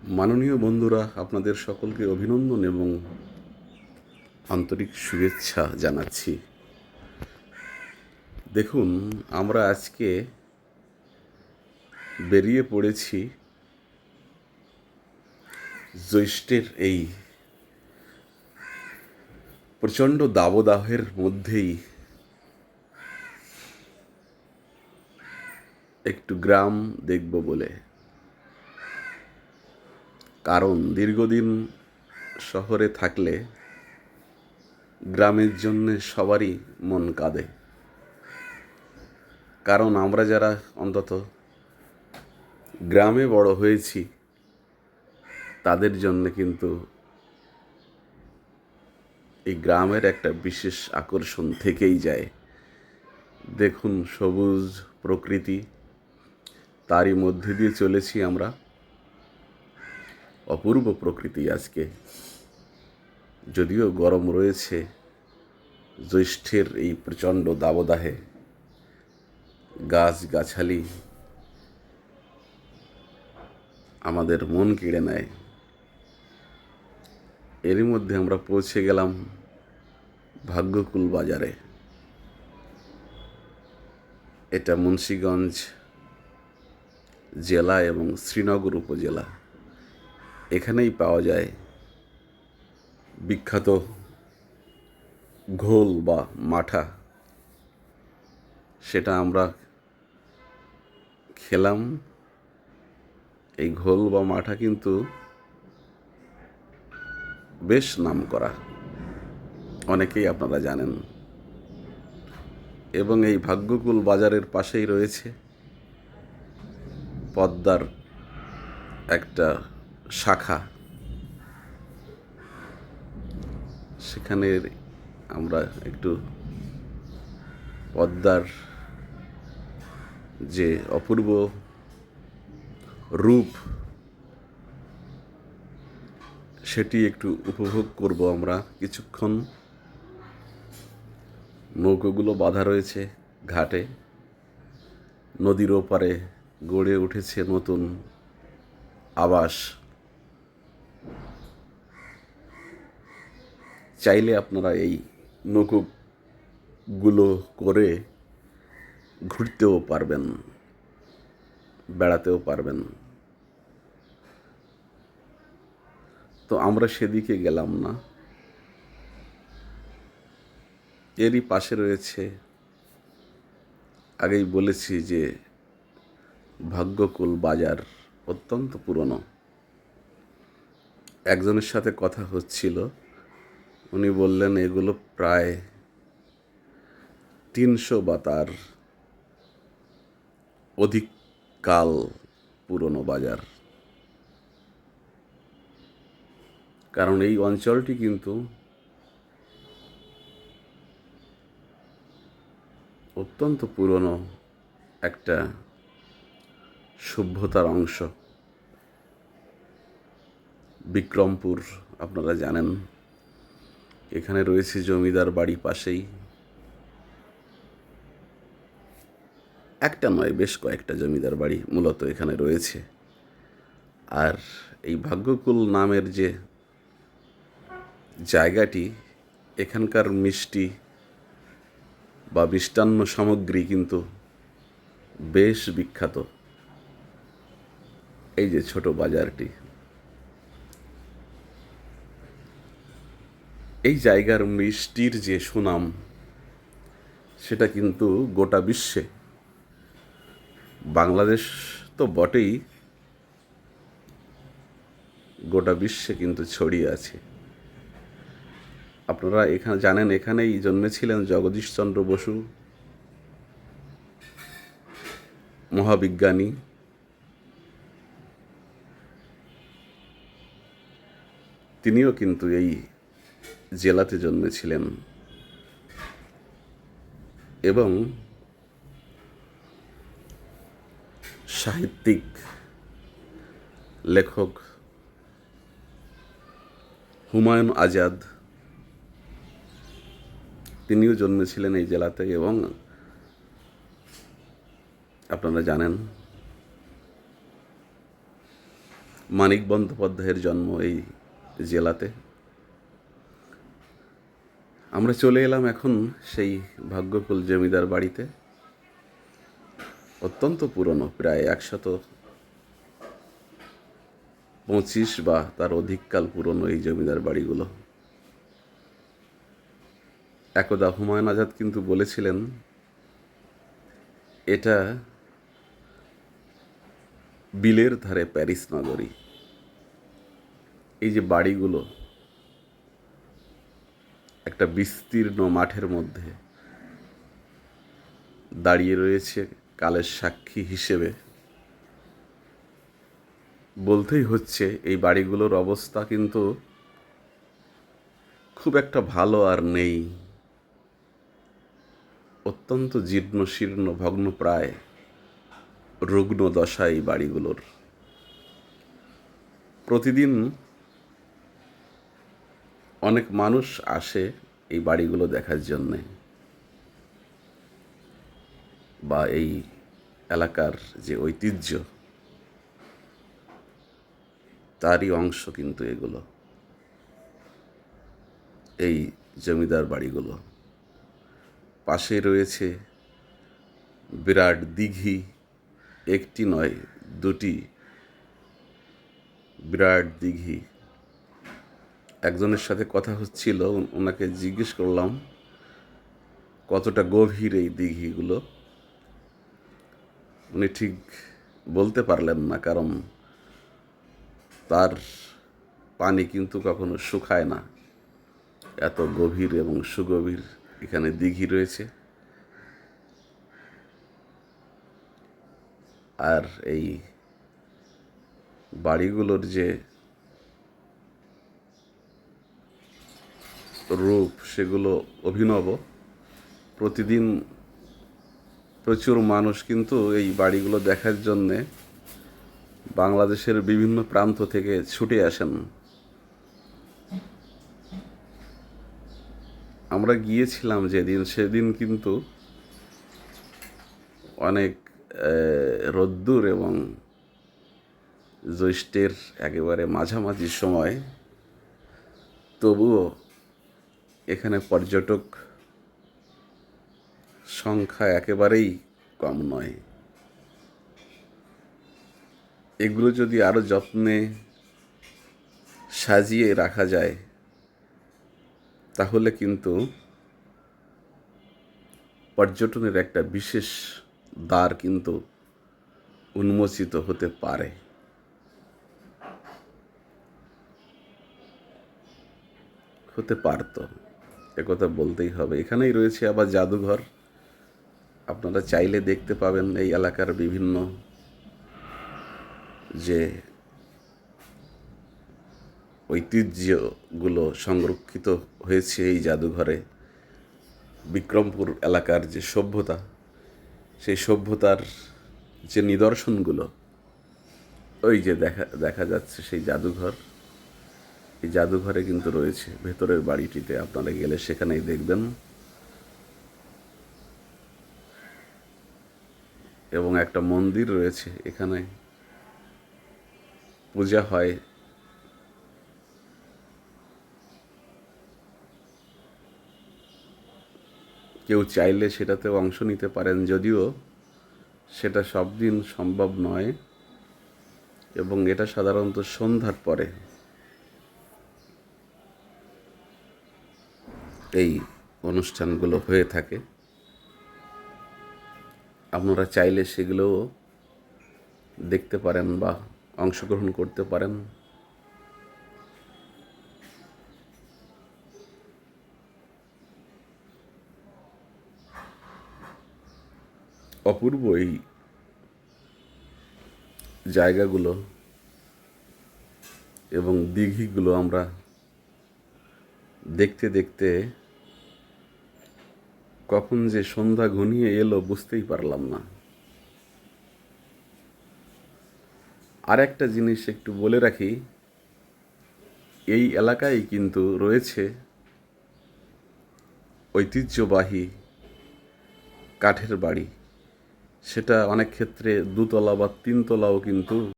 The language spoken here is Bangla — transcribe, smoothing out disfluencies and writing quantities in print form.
মাননীয় বন্ধুরা, আপনাদের সকলকে অভিনন্দন এবং আন্তরিক শুভেচ্ছা জানাচ্ছি। দেখুন, আমরা আজকে বেরিয়ে পড়েছি জ্যৈষ্ঠের এই প্রচণ্ড দাবদাহের মধ্যেই একটু গ্রাম দেখব বলে। কারণ দীর্ঘদিন শহরে থাকলে গ্রামের জন্যে সবারই মন কাঁদে। কারণ আমরা যারা অন্তত গ্রামে বড় হয়েছি তাদের জন্য কিন্তু এই গ্রামের একটা বিশেষ আকর্ষণ থেকেই যায়। দেখুন, সবুজ প্রকৃতি, তারই মধ্যে দিয়ে চলেছি আমরা। অপূর্ব প্রকৃতি আজকে, যদিও গরম রয়েছে জ্যৈষ্ঠের এই প্রচণ্ড দাবদাহে। গাছগাছালি আমাদের মন কেড়ে নেয়। এরই মধ্যে আমরা পৌঁছে গেলাম ভাগ্যকুল বাজারে। এটা মুন্সিগঞ্জ জেলা এবং শ্রীনগর উপজেলা। এখানেই পাওয়া যায় বিখ্যাত ঘোল বা মাঠা। সেটা আমরা খেলাম। এই ঘোল বা মাঠা কিন্তু বেশ নামকরা, অনেকেই আপনারা জানেন। এবং এই ভাগ্যকুল বাজারের পাশেই রয়েছে পদ্মার একটা শাখা। সেখানে আমরা একটু পদ্মার যে অপূর্ব রূপ সেটি একটু উপভোগ করব আমরা কিছুক্ষণ। নৌকোগুলো বাঁধা রয়েছে ঘাটে। নদীর ওপারে গড়ে উঠেছে নতুন আবাস। চাইলে আপনারা এই নৌকোগুলো করে ঘুরতেও পারবেন, বেড়াতেও পারবেন। তো আমরা সেদিকে গেলাম না। এরই পাশে রয়েছে, আগেই বলেছি যে ভাগ্যকুল বাজার অত্যন্ত পুরনো। একজনের সাথে কথা হচ্ছিল, উনি বললেন এগুলো প্রায় 300 বা তার অধিক কাল পুরনো বাজার। কারণ এই অঞ্চলটি কিন্তু অত্যন্ত পুরনো একটা সভ্যতার অংশ। বিক্রমপুর আপনারা জানেন, এখানে রয়েছে জমিদার বাড়ি পাশেই। একটা নয়, বেশ কয়েকটা জমিদার বাড়ি মূলত এখানে রয়েছে। আর এই ভাগ্যকুল নামের যে জায়গাটি, এখানকার মিষ্টি বা মিষ্টান্ন সামগ্রী কিন্তু বেশ বিখ্যাত। এই যে ছোট বাজারটি, এই জায়গার মিষ্টির যে সুনাম সেটা কিন্তু গোটা বিশ্বে, বাংলাদেশ তো বটেই, গোটা বিশ্বে কিন্তু ছড়িয়ে আছে। আপনারা এখানে জানেন, এখানেই জন্মেছিলেন জগদীশচন্দ্র বসু, মহাবিজ্ঞানী। তিনিও কিন্তু এই জেলাতে জন্মেছিলেন। এবং সাহিত্যিক, লেখক হুমায়ুন আজাদ, তিনিও জন্মেছিলেন এই জেলাতে। এবং আপনারা জানেন মানিক বন্দ্যোপাধ্যায়ের জন্ম এই জেলাতে। আমরা চলে এলাম এখন সেই ভাগ্যকুল জমিদার বাড়িতে। অত্যন্ত পুরনো, প্রায় 125 বা তার অধিককাল পুরনো এই জমিদার বাড়িগুলো। একদা হুমায়ুন আজাদ কিন্তু বলেছিলেন এটা বিলের ধারে প্যারিস নগরী। এই যে বাড়িগুলো একটা বিস্তীর্ণ মাঠের মধ্যে দাঁড়িয়ে রয়েছে কালের সাক্ষী হিসেবে, বলতেই হচ্ছে এই বাড়িগুলোর অবস্থা কিন্তু খুব একটা ভালো আর নেই। অত্যন্ত জীর্ণ শীর্ণ, ভগ্নপ্রায়, রুগ্ন দশা এই বাড়িগুলোর। প্রতিদিন অনেক মানুষ আসে এই বাড়িগুলো দেখার জন্যে, বা এই এলাকার যে ঐতিহ্য তারই অংশ কিন্তু এগুলো, এই জমিদার বাড়িগুলো। পাশে রয়েছে বিরাট দিঘি, একটি নয় দুটি বিরাট দিঘি। একজনের সাথে কথা হচ্ছিল, ওনাকে জিজ্ঞেস করলাম কতটা গভীর এই দিঘিগুলো। উনি ঠিক বলতে পারলেন না, কারণ তার পানি কিন্তু কখনো শুকায় না, এত গভীর এবং সুগভীর এখানে দিঘি রয়েছে। আর এই বাড়িগুলোর যে রূপ সেগুলো অভিনব। প্রতিদিন প্রচুর মানুষ কিন্তু এই বাড়িগুলো দেখার জন্যে বাংলাদেশের বিভিন্ন প্রান্ত থেকে ছুটে আসেন। আমরা গিয়েছিলাম যেদিন, সেদিন কিন্তু অনেক রোদ্দুর এবং জ্যৈষ্ঠের একেবারে মাঝামাঝি সময়, তবুও এখানে পর্যটক সংখ্যা একেবারেই কম নয়। এগুলো যদি আরও যত্নে সাজিয়ে রাখা যায় তাহলে কিন্তু পর্যটনের একটা বিশেষ দ্বার কিন্তু উন্মোচিত হতে পারে। হতে পারত, একথা বলতেই হবে। এখানেই রয়েছে আবার জাদুঘর। আপনারা চাইলে দেখতে পাবেন এই এলাকার বিভিন্ন যে ঐতিহ্যগুলো সংরক্ষিত হয়েছে এই জাদুঘরে। বিক্রমপুর এলাকার যে সভ্যতা, সেই সভ্যতার যে নিদর্শনগুলো, ওই যে দেখা যাচ্ছে সেই জাদুঘর। এই জাদুঘরে কিন্তু রয়েছে ভেতরের বাড়িটিতে, আপনারা গেলে সেখানেই দেখবেন। এবং একটা মন্দির রয়েছে, এখানে পূজা হয়। কেউ চাইলে সেটাতেও অংশ নিতে পারেন, যদিও সেটা সব দিন সম্ভব নয়, এবং এটা সাধারণত সন্ধ্যার পরে এই অনুষ্ঠানগুলো হয়ে থাকে। আপনারা চাইলে সেগুলোও দেখতে পারেন বা অংশগ্রহণ করতে পারেন। অপূর্ব এই জায়গাগুলো এবং দিঘিগুলো আমরা দেখতে দেখতে কখন যে সন্ধ্যা ঘনিয়ে এলো বুঝতেই পারলাম না। আর একটা জিনিস একটু বলে রাখি, এই এলাকায় কিন্তু রয়েছে ঐতিহ্যবাহী কাঠের বাড়ি। সেটা অনেক ক্ষেত্রে 2তলা বা 3তলাও কিন্তু